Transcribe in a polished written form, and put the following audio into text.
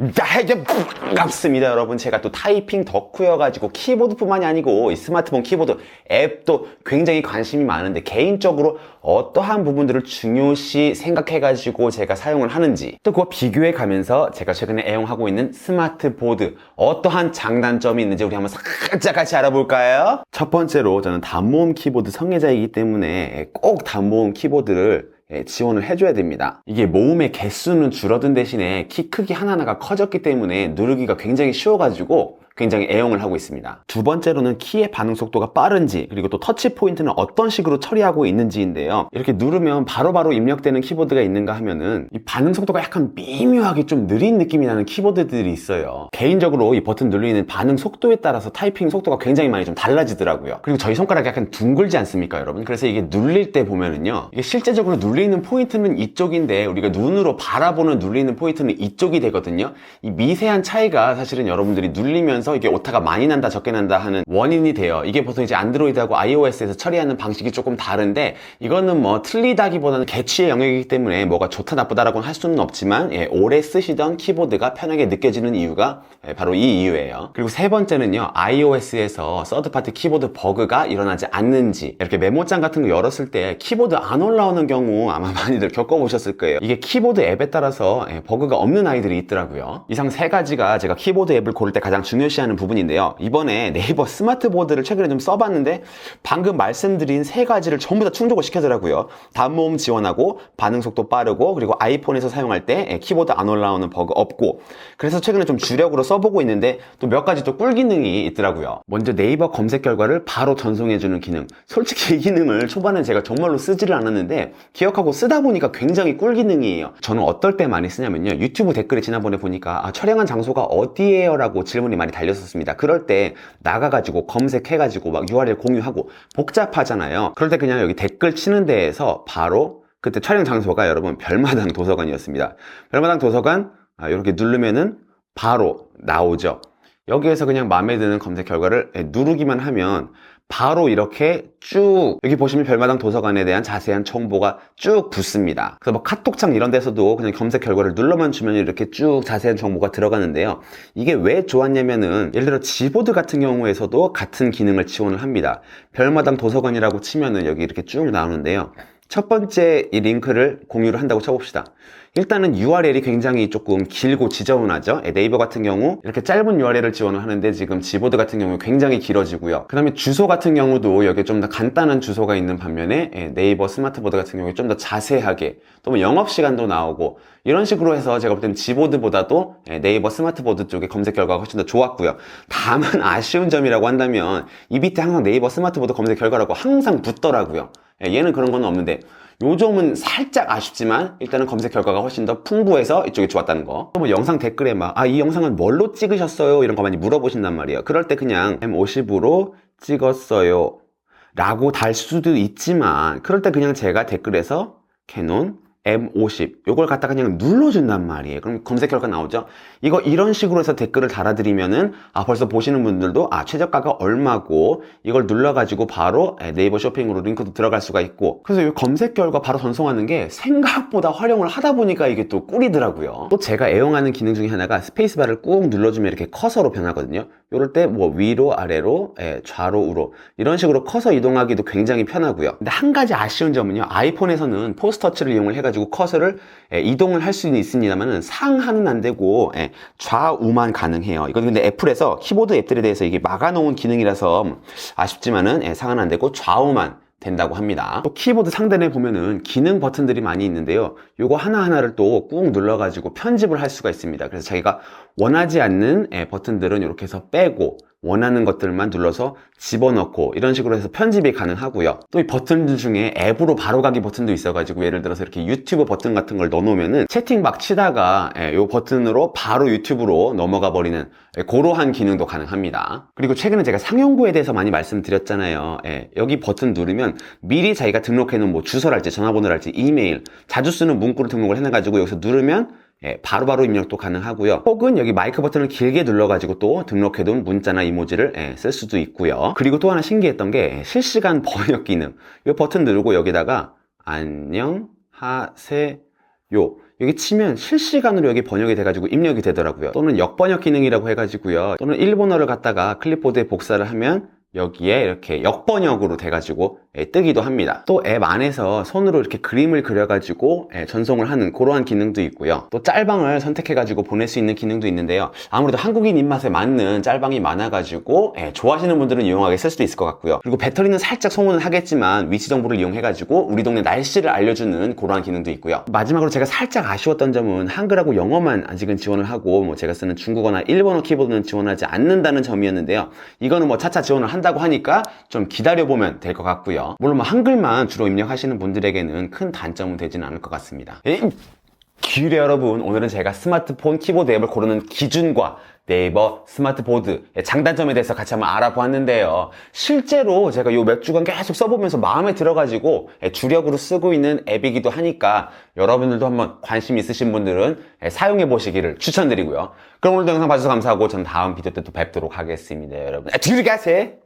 이게 반갑습니다 여러분. 제가 또 타이핑 덕후여가지고 키보드뿐만이 아니고 이 스마트폰 키보드 앱도 굉장히 관심이 많은데, 개인적으로 어떠한 부분들을 중요시 생각해가지고 제가 사용을 하는지, 또 그거 비교해 가면서 제가 최근에 애용하고 있는 스마트보드 어떠한 장단점이 있는지 우리 한번 살짝 같이 알아볼까요? 첫 번째로, 저는 단모음 키보드 성애자이기 때문에 꼭 단모음 키보드를 지원을 해줘야 됩니다. 이게 모음의 개수는 줄어든 대신에 키 크기 하나하나가 커졌기 때문에 누르기가 굉장히 쉬워가지고 굉장히 애용을 하고 있습니다. 두 번째로는 키의 반응 속도가 빠른지, 그리고 또 터치 포인트는 어떤 식으로 처리하고 있는지인데요. 이렇게 누르면 바로바로 입력되는 키보드가 있는가 하면은 이 반응 속도가 약간 미묘하게 좀 느린 느낌이 나는 키보드들이 있어요. 개인적으로 이 버튼 누르는 반응 속도에 따라서 타이핑 속도가 굉장히 많이 좀 달라지더라고요. 그리고 저희 손가락이 약간 둥글지 않습니까 여러분? 그래서 이게 눌릴 때 보면은요, 이게 실제적으로 눌리는 포인트는 이쪽인데 우리가 눈으로 바라보는 눌리는 포인트는 이쪽이 되거든요. 이 미세한 차이가 사실은 여러분들이 눌리면서 이게 오타가 많이 난다 적게 난다 하는 원인이 돼요. 이게 보통 이제 안드로이드하고 iOS에서 처리하는 방식이 조금 다른데, 이거는 뭐 틀리다기보다는 개취의 영역이기 때문에 뭐가 좋다 나쁘다라고는 할 수는 없지만, 오래 쓰시던 키보드가 편하게 느껴지는 이유가 바로 이 이유예요. 그리고 세 번째는요, iOS에서 서드파티 키보드 버그가 일어나지 않는지. 이렇게 메모장 같은 거 열었을 때 키보드 안 올라오는 경우 아마 많이들 겪어보셨을 거예요. 이게 키보드 앱에 따라서 버그가 없는 아이들이 있더라고요. 이상 세 가지가 제가 키보드 앱을 고를 때 가장 중요시하는 부분인데요. 이번에 네이버 스마트보드를 최근에 좀 써봤는데 방금 말씀드린 세 가지를 전부 다 충족을 시켜더라고요. 단모음 지원하고, 반응 속도 빠르고, 그리고 아이폰에서 사용할 때 키보드 안 올라오는 버그 없고. 그래서 최근에 좀 주력으로 써보고 있는데, 또 몇 가지 또 꿀 기능이 있더라고요. 먼저 네이버 검색 결과를 바로 전송해주는 기능. 솔직히 이 기능을 초반에 제가 정말로 쓰지를 않았는데 기억하고 쓰다 보니까 굉장히 꿀 기능이에요. 저는 어떨 때 많이 쓰냐면요, 유튜브 댓글에 지난번에 보니까 촬영한 장소가 어디예요? 라고 질문이 많이 달렸었습니다. 그럴 때 나가가지고 검색해가지고 막 URL 공유하고 복잡하잖아요. 그럴 때 그냥 여기 댓글 치는 데에서 바로, 그때 촬영 장소가 여러분 별마당 도서관이었습니다. 별마당 도서관 이렇게 누르면은 바로 나오죠. 여기에서 그냥 마음에 드는 검색 결과를 누르기만 하면 바로 이렇게 쭉, 여기 보시면 별마당 도서관에 대한 자세한 정보가 쭉 붙습니다. 그래서 뭐 카톡창 이런 데서도 그냥 검색 결과를 눌러만 주면 이렇게 쭉 자세한 정보가 들어가는데요. 이게 왜 좋았냐면은, 예를 들어 지보드 같은 경우에서도 같은 기능을 지원을 합니다. 별마당 도서관이라고 치면은 여기 이렇게 쭉 나오는데요. 첫 번째 이 링크를 공유를 한다고 쳐봅시다. 일단은 URL이 굉장히 조금 길고 지저분하죠. 네이버 같은 경우 이렇게 짧은 URL을 지원을 하는데, 지금 지보드 같은 경우 굉장히 길어지고요. 그 다음에 주소 같은 경우도 여기 좀 더 간단한 주소가 있는 반면에 네이버 스마트보드 같은 경우에 좀 더 자세하게, 또 뭐 영업시간도 나오고, 이런 식으로 해서 제가 볼 때는 지보드보다도 네이버 스마트보드 쪽의 검색 결과가 훨씬 더 좋았고요. 다만 아쉬운 점이라고 한다면, 이 밑에 항상 네이버 스마트보드 검색 결과라고 항상 붙더라고요. 얘는 그런 건 없는데, 요 점은 살짝 아쉽지만 일단은 검색 결과가 훨씬 더 풍부해서 이쪽이 좋았다는 거. 또 뭐 영상 댓글에 막 이 영상은 뭘로 찍으셨어요? 이런 거 많이 물어보신단 말이에요. 그럴 때 그냥 M50으로 찍었어요 라고 달 수도 있지만, 그럴 때 그냥 제가 댓글에서 캐논 M50 요걸 갖다가 그냥 눌러준단 말이에요. 그럼 검색 결과 나오죠. 이거 이런 식으로 해서 댓글을 달아드리면은 벌써 보시는 분들도 최저가가 얼마고, 이걸 눌러가지고 바로 네이버 쇼핑으로 링크도 들어갈 수가 있고. 그래서 이 검색 결과 바로 전송하는 게 생각보다 활용을 하다 보니까 이게 또 꿀이더라고요. 또 제가 애용하는 기능 중에 하나가 스페이스바를 꾹 눌러주면 이렇게 커서로 변하거든요. 이럴 때 뭐 위로 아래로 좌로 우로 이런 식으로 커서 이동하기도 굉장히 편하고요. 근데 한 가지 아쉬운 점은요, 아이폰에서는 포스터치를 이용을 해가지고 커서를 이동을 할 수는 있습니다만은 상하는 안 되고 좌우만 가능해요. 이건 근데 애플에서 키보드 앱들에 대해서 이게 막아놓은 기능이라서 아쉽지만은 상하는 안 되고 좌우만 된다고 합니다. 또 키보드 상단에 보면은 기능 버튼들이 많이 있는데요, 요거 하나하나를 또 꾹 눌러가지고 편집을 할 수가 있습니다. 그래서 자기가 원하지 않는 버튼들은 이렇게 해서 빼고, 원하는 것들만 눌러서 집어넣고, 이런 식으로 해서 편집이 가능하고요. 또 이 버튼들 중에 앱으로 바로가기 버튼도 있어가지고, 예를 들어서 이렇게 유튜브 버튼 같은 걸 넣어놓으면은 채팅 막 치다가 이 버튼으로 바로 유튜브로 넘어가 버리는 그러한 기능도 가능합니다. 그리고 최근에 제가 상용구에 대해서 많이 말씀드렸잖아요. 여기 버튼 누르면 미리 자기가 등록해놓은 뭐 주소랄지 전화번호랄지 이메일, 자주 쓰는 문구를 등록을 해놔가지고 여기서 누르면 바로바로 입력도 가능하고요. 혹은 여기 마이크 버튼을 길게 눌러가지고 또 등록해둔 문자나 이모지를 쓸 수도 있고요. 그리고 또 하나 신기했던 게 실시간 번역 기능. 이 버튼 누르고 여기다가 안녕하세요 여기 치면 실시간으로 여기 번역이 돼가지고 입력이 되더라고요. 또는 역번역 기능이라고 해가지고요. 또는 일본어를 갖다가 클립보드에 복사를 하면 여기에 이렇게 역번역으로 돼가지고 뜨기도 합니다. 또 앱 안에서 손으로 이렇게 그림을 그려가지고 전송을 하는 그러한 기능도 있고요. 또 짤방을 선택해가지고 보낼 수 있는 기능도 있는데요. 아무래도 한국인 입맛에 맞는 짤방이 많아가지고 좋아하시는 분들은 유용하게 쓸 수도 있을 것 같고요. 그리고 배터리는 살짝 소모는 하겠지만 위치 정보를 이용해가지고 우리 동네 날씨를 알려주는 그러한 기능도 있고요. 마지막으로 제가 살짝 아쉬웠던 점은 한글하고 영어만 아직은 지원을 하고 뭐 제가 쓰는 중국어나 일본어 키보드는 지원하지 않는다는 점이었는데요. 이거는 뭐 차차 지원을 한다고 하니까 좀 기다려보면 될 것 같고요. 물론 뭐 한글만 주로 입력하시는 분들에게는 큰 단점은 되지는 않을 것 같습니다. 기울여 여러분, 오늘은 제가 스마트폰 키보드 앱을 고르는 기준과 네이버 스마트보드 장단점에 대해서 같이 한번 알아보았는데요. 실제로 제가 요 몇 주간 계속 써보면서 마음에 들어가지고 주력으로 쓰고 있는 앱이기도 하니까 여러분들도 한번 관심 있으신 분들은 사용해 보시기를 추천드리고요. 그럼 오늘도 영상 봐주셔서 감사하고 저는 다음 비디오 때 또 뵙도록 하겠습니다. 여러분 뒤로 가세요.